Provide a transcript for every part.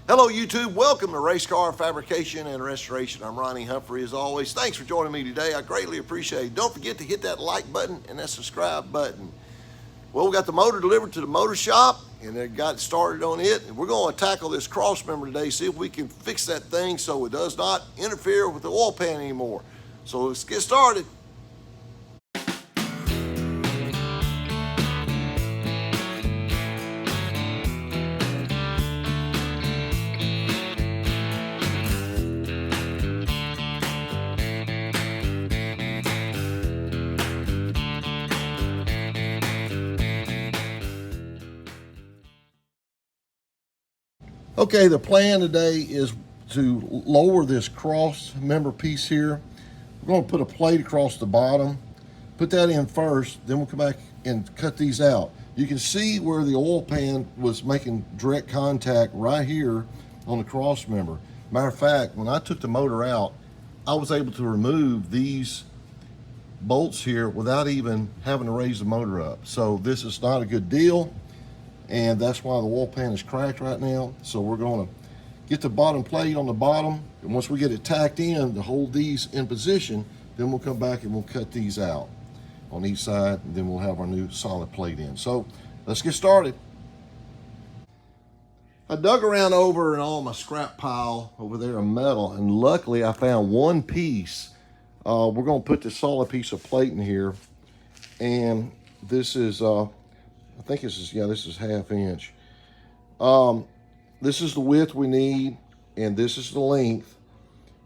Hello YouTube, welcome to Race Car Fabrication and Restoration. I'm Ronnie Humphrey as always. Thanks for joining me today. I greatly appreciate it. Don't forget to hit that like button and that subscribe button. Well, we got the motor delivered to the motor shop and they got started on it. And we're going to tackle this cross member today, see if we can fix that thing so it does not interfere with the oil pan anymore. So let's get started. Okay, the plan today is to lower this cross member piece here. We're going to put a plate across the bottom, put that in first, then we'll come back and cut these out. You can see where the oil pan was making direct contact right here on the cross member. Matter of fact, when I took the motor out, I was able to remove these bolts here without even having to raise the motor up. So this is not a good deal. And that's why the oil pan is cracked right now. So we're going to get the bottom plate on the bottom, and once we get it tacked in to hold these in position, then we'll come back and we'll cut these out on each side, and then we'll have our new solid plate in. So let's get started. I dug around over in all my scrap pile over there of metal, and luckily I found one piece. We're going to put this solid piece of plate in here, and this is I think this is 1/2 inch. This is the width we need, and this is the length.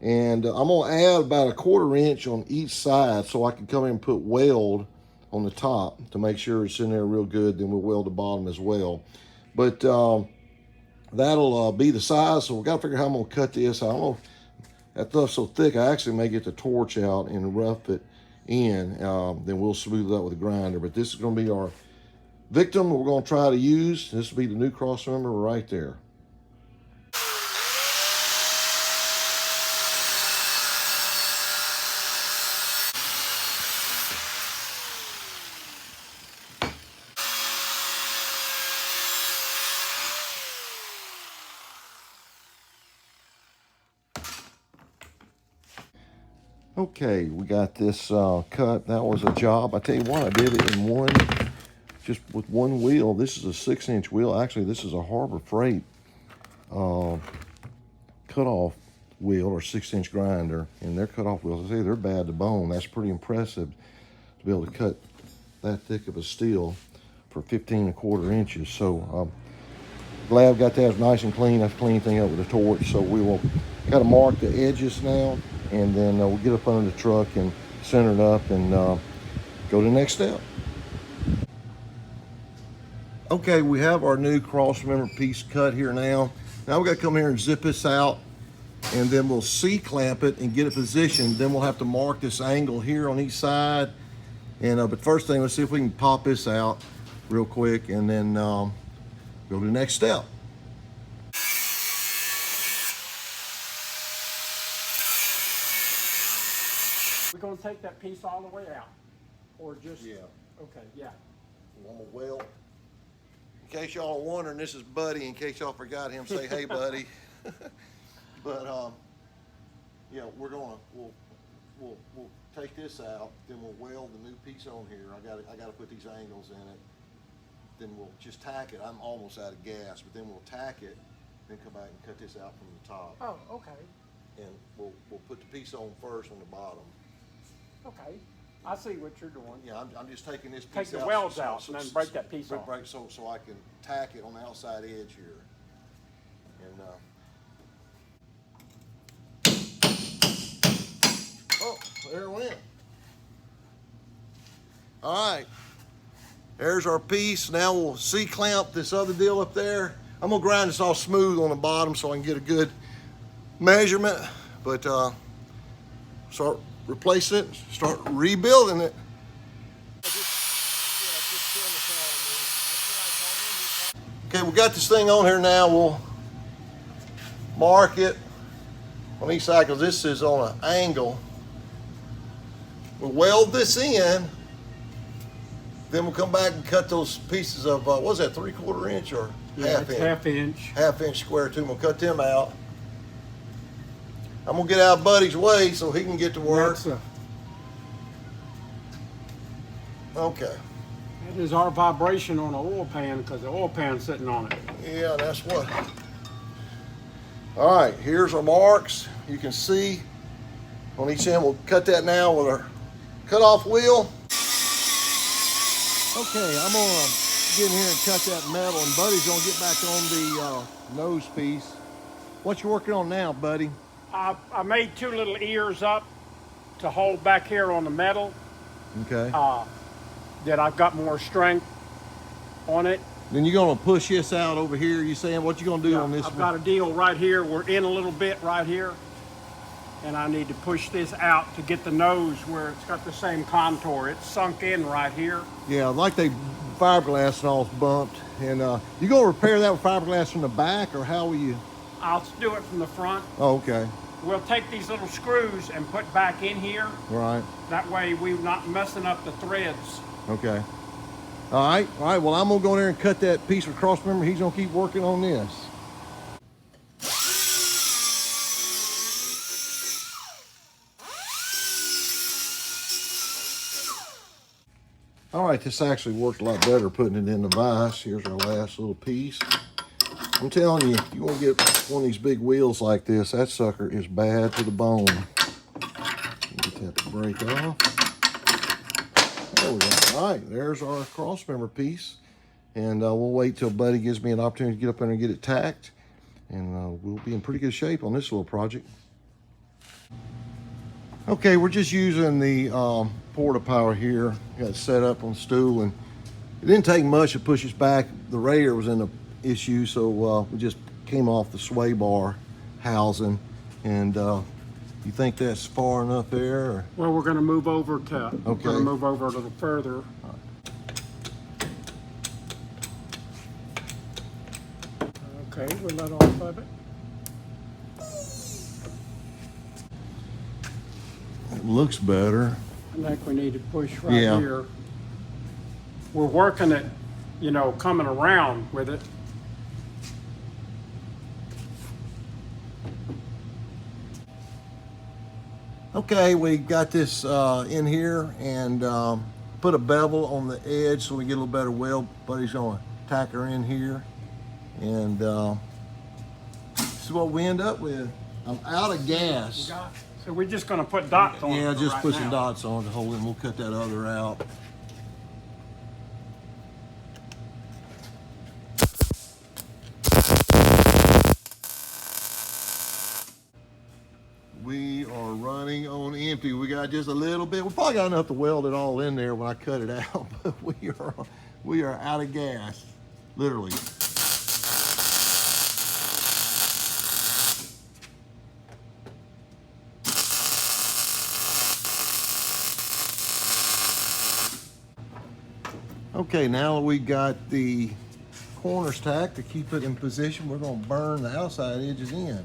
And I'm gonna add about 1/4 inch on each side so I can come in and put weld on the top to make sure it's in there real good. Then we'll weld the bottom as well. But that'll be the size. So we gotta figure out how I'm gonna cut this. I don't know, that stuff's so thick, I actually may get the torch out and rough it in. Then we'll smooth it up with a grinder. But this is gonna be our victim we're going to try to use. This will be the new cross member right there. Okay, we got this cut. That was a job. I tell you what, I did it in just with one wheel. This is a 6-inch wheel. Actually, this is a Harbor Freight cutoff wheel or 6-inch grinder. And their cutoff wheels, I say they're bad to bone. That's pretty impressive to be able to cut that thick of a steel for 15 1/4 inches. So I'm glad I've got that nice and clean. I've cleaned thing up with a torch. So we will got to mark the edges now, and then we'll get up under the truck and center it up and go to the next step. Okay, we have our new cross member piece cut here now. Now we got to come here and zip this out, and then we'll C-clamp it and get it positioned. Then we'll have to mark this angle here on each side. And but first thing, let's see if we can pop this out real quick, and then go to the next step. We're going to take that piece all the way out, or just Yeah. Okay, yeah. I'm gonna weld. In case y'all are wondering, this is Buddy. In case y'all forgot him, say hey, Buddy. But yeah, we'll take this out, then we'll weld the new piece on here. I gotta put these angles in it. Then we'll just tack it. I'm almost out of gas, but then we'll tack it, then come back and cut this out from the top. Oh, okay. And we'll put the piece on first on the bottom. Okay. I see what you're doing. Yeah, I'm just taking this piece out. Take the welds out and then break that piece off. Break so I can tack it on the outside edge here. And oh, there it went. All right, there's our piece. Now we'll C-clamp this other deal up there. I'm gonna grind this all smooth on the bottom so I can get a good measurement. But start replacing it, start rebuilding it. Okay, we got this thing on here now. We'll mark it on each side because this is on an angle. We'll weld this in, then we'll come back and cut those pieces of, what was that, 3/4 inch or Yeah, it's half-inch. Half-inch square too. I'm gonna cut them out. I'm gonna get out of Buddy's way so he can get to work. Okay. That is our vibration on the oil pan because the oil pan's sitting on it. Yeah, that's what. All right, here's our marks. You can see on each end. We'll cut that now with our cut-off wheel. Okay, I'm gonna get in here and cut that metal, and Buddy's gonna get back on the nose piece. What you working on now, Buddy? I made two little ears up to hold back here on the metal. Okay. That I've got more strength on it. Then you're gonna push this out over here. You saying what you gonna do on this I've one? got a deal right here. We're in a little bit right here. And I need to push this out to get the nose where it's got the same contour. It's sunk in right here. Yeah, like they fiberglass and all bumped. And you gonna repair that with fiberglass from the back, or how will you? I'll do it from the front. Oh, okay. We'll take these little screws and put back in here. Right. That way we're not messing up the threads. Okay. All right. Well, I'm gonna go in there and cut that piece of cross member. He's gonna keep working on this. All right, this actually worked a lot better putting it in the vise. Here's our last little piece. I'm telling you, you want to get one of these big wheels like this, that sucker is bad to the bone. Get that to break off. There we go. All right, there's our cross member piece. And we'll wait till Buddy gives me an opportunity to get up there and get it tacked. And we'll be in pretty good shape on this little project. Okay, we're just using the porta power here. Got it set up on the stool, and it didn't take much to push us back. The radiator was in the issue, so we just came off the sway bar housing. And you think that's far enough there? Or? Well, we're going to move over to. Okay. We're going to move over a little further. Okay, we'll let off of it. It looks better. I think we need to push right here. We're working it, you know, coming around with it. Okay, we got this in here and put a bevel on the edge so we get a little better weld. Buddy's gonna tack her in here. And this is what we end up with. I'm out of gas. So we're just going to put dots on it. Yeah, just right put some now. dots on to hold it, and we'll cut that other out. We are running on empty. We got just a little bit. We probably got enough to weld it all in there when I cut it out, but we are out of gas, literally. Okay, now that we got the corners tacked to keep it in position, we're going to burn the outside edges in.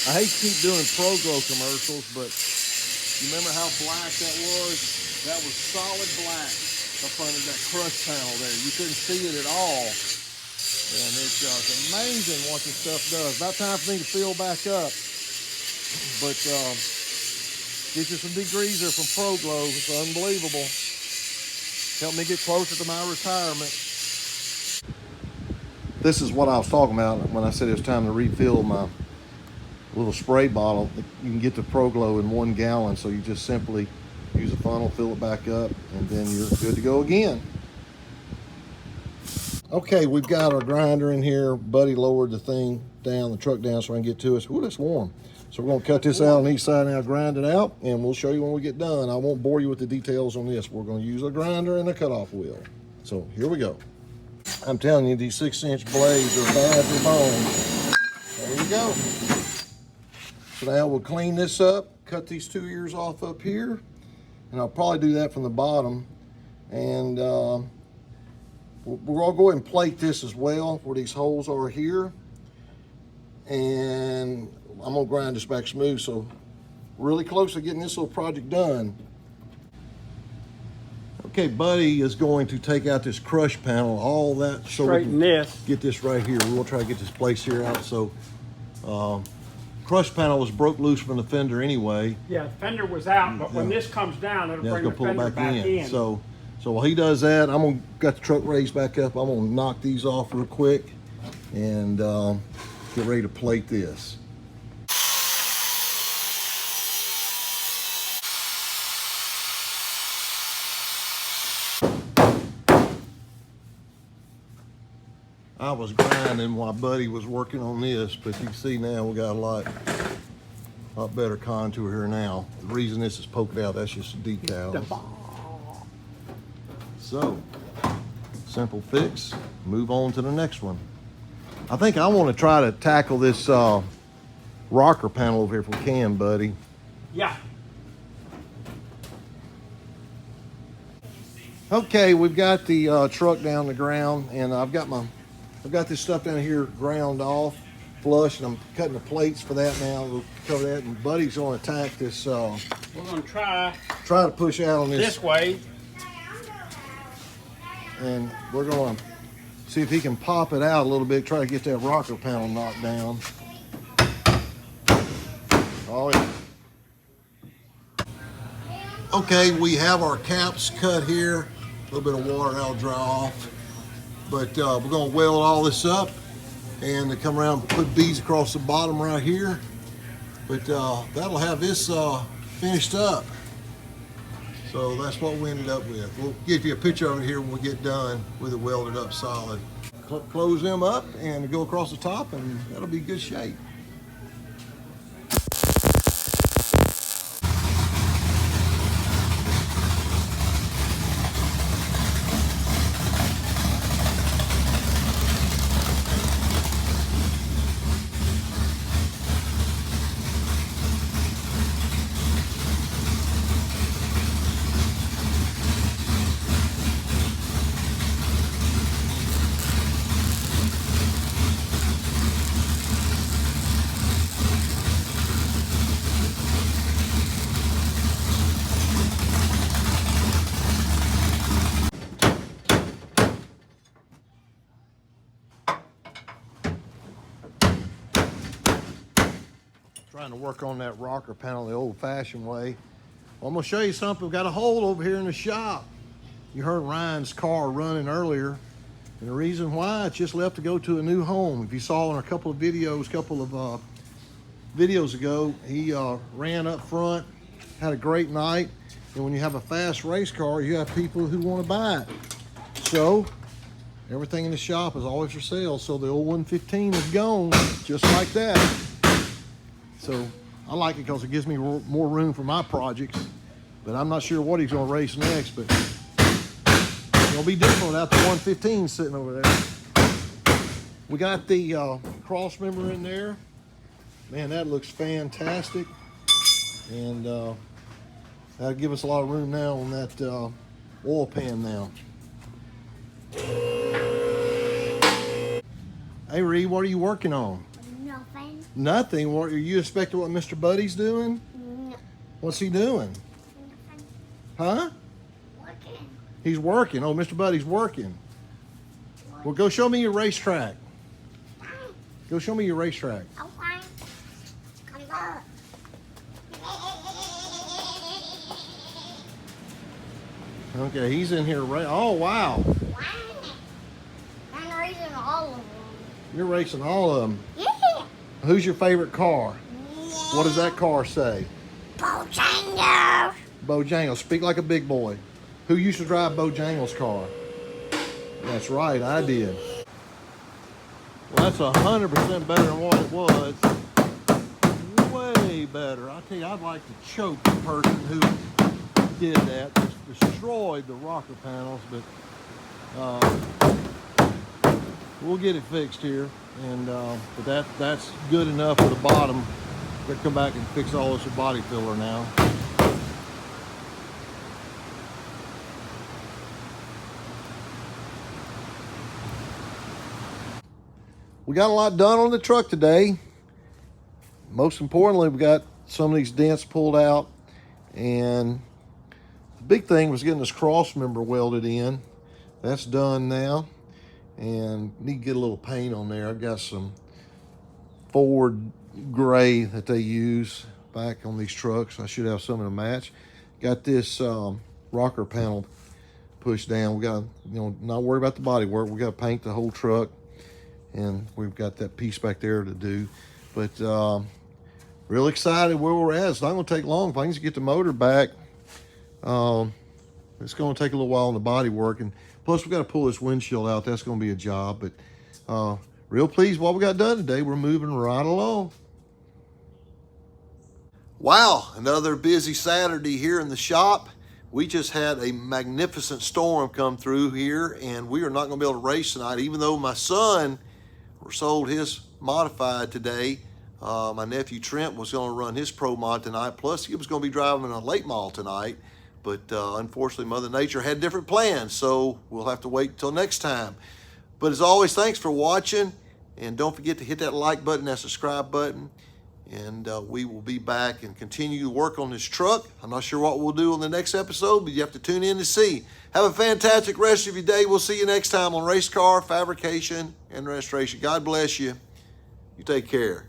I hate to keep doing Pro-Glow commercials, but you remember how black that was? That was solid black up under that crush panel there. You couldn't see it at all. And it's just amazing what this stuff does. About time for me to fill back up. But get you some degreaser from Pro-Glow. It's unbelievable. Help me get closer to my retirement. This is what I was talking about when I said it was time to refill my little spray bottle. You can get the Pro-Glow in 1 gallon, so you just simply use a funnel, fill it back up, and then you're good to go again. Okay, we've got our grinder in here. Buddy lowered the thing down, the truck down, so I can get to us. Ooh, that's warm. So we're gonna cut this out on each side now, grind it out, and we'll show you when we get done. I won't bore you with the details on this. We're gonna use a grinder and a cutoff wheel. So here we go. I'm telling you, these 6-inch blades are bad for bones. There you go. So now we'll clean this up, cut these 2 ears off up here, and I'll probably do that from the bottom. And we're gonna go ahead and plate this as well where these holes are here. And I'm gonna grind this back smooth so really close to getting this little project done. Okay, Buddy is going to take out this crush panel, all that, so we Straighten can this. get this right here. We'll try to get this place here out. So, crush panel was broke loose from the fender anyway. Yeah, the fender was out, but when this comes down, it'll Now it's bring the gonna pull it fender back back in. in. So while he does that, I'm gonna got the truck raised back up. I'm gonna knock these off real quick and get ready to plate this. I was grinding while Buddy was working on this, but you can see now we got a lot better contour here now. The reason this is poked out, that's just a decal. So, simple fix, move on to the next one. I think I want to try to tackle this rocker panel over here if we can, Buddy. Yeah. Okay, we've got the truck down the ground, and I've got this stuff down here ground off, flush, and I'm cutting the plates for that now. We'll cover that, and Buddy's going to attack this. We're going to try to push out on this way. And we're going to see if he can pop it out a little bit, try to get that rocker panel knocked down. Oh, yeah. Okay, we have our caps cut here. A little bit of water, that'll dry off. But we're going to weld all this up and come around and put beads across the bottom right here. But that'll have this finished up. So that's what we ended up with. We'll give you a picture of it here when we get done with it welded up solid. Close them up and go across the top, and that'll be good shape. Trying to work on that rocker panel the old-fashioned way. Well, I'm going to show you something. We've got a hole over here in the shop. You heard Ryan's car running earlier, and the reason why, it's just left to go to a new home. If you saw in a couple of videos, videos ago, he ran up front, had a great night, and when you have a fast race car, you have people who want to buy it. So everything in the shop is always for sale. So the old 115 is gone, just like that. So I like it because it gives me more room for my projects, but I'm not sure what he's going to race next, but it'll be different without the 115 sitting over there. We got the cross member in there. Man, that looks fantastic. And that'll give us a lot of room now on that oil pan now. Hey, Ree, what are you working on? Nothing. Nothing? What, are you expecting what Mr. Buddy's doing? No. What's he doing? Nothing. Huh? Working. He's working. Oh, Mr. Buddy's working. Well, go show me your racetrack. Go show me your racetrack. Okay. Come on. Okay, he's in here. Oh, wow. I'm racing all of them. You're racing all of them. Yeah. Who's your favorite car? What does that car say? Bojangles. Bojangles. Speak like a big boy. Who used to drive Bojangles' car? That's right, I did. Well, that's 100% better than what it was. Way better. I tell you, I'd like to choke the person who did that. Just destroyed the rocker panels, but we'll get it fixed here. And but that's good enough for the bottom. We're gonna come back and fix all this with body filler now. We got a lot done on the truck today. Most importantly, we got some of these dents pulled out, and the big thing was getting this cross member welded in. That's done now, and need to get a little paint on there. I've got some Ford gray that they use back on these trucks. I should have some to match. Got this rocker panel pushed down. We got, not worry about the body work. We got to paint the whole truck, and we've got that piece back there to do. But real excited where we're at. It's not going to take long. If I can just get the motor back, it's going to take a little while on the body work, and plus we got to pull this windshield out. That's going to be a job. But real pleased with what we got done today. We're moving right along. Wow, another busy Saturday here in the shop. We just had a magnificent storm come through here, and we are not going to be able to race tonight, even though my son sold his modified today. My nephew Trent was going to run his pro mod tonight, plus he was going to be driving a late model tonight. But unfortunately, Mother Nature had different plans, so we'll have to wait until next time. But as always, thanks for watching, and don't forget to hit that like button, that subscribe button. And we will be back and continue to work on this truck. I'm not sure what we'll do on the next episode, but you have to tune in to see. Have a fantastic rest of your day. We'll see you next time on Race Car, Fabrication, and Restoration. God bless you. You take care.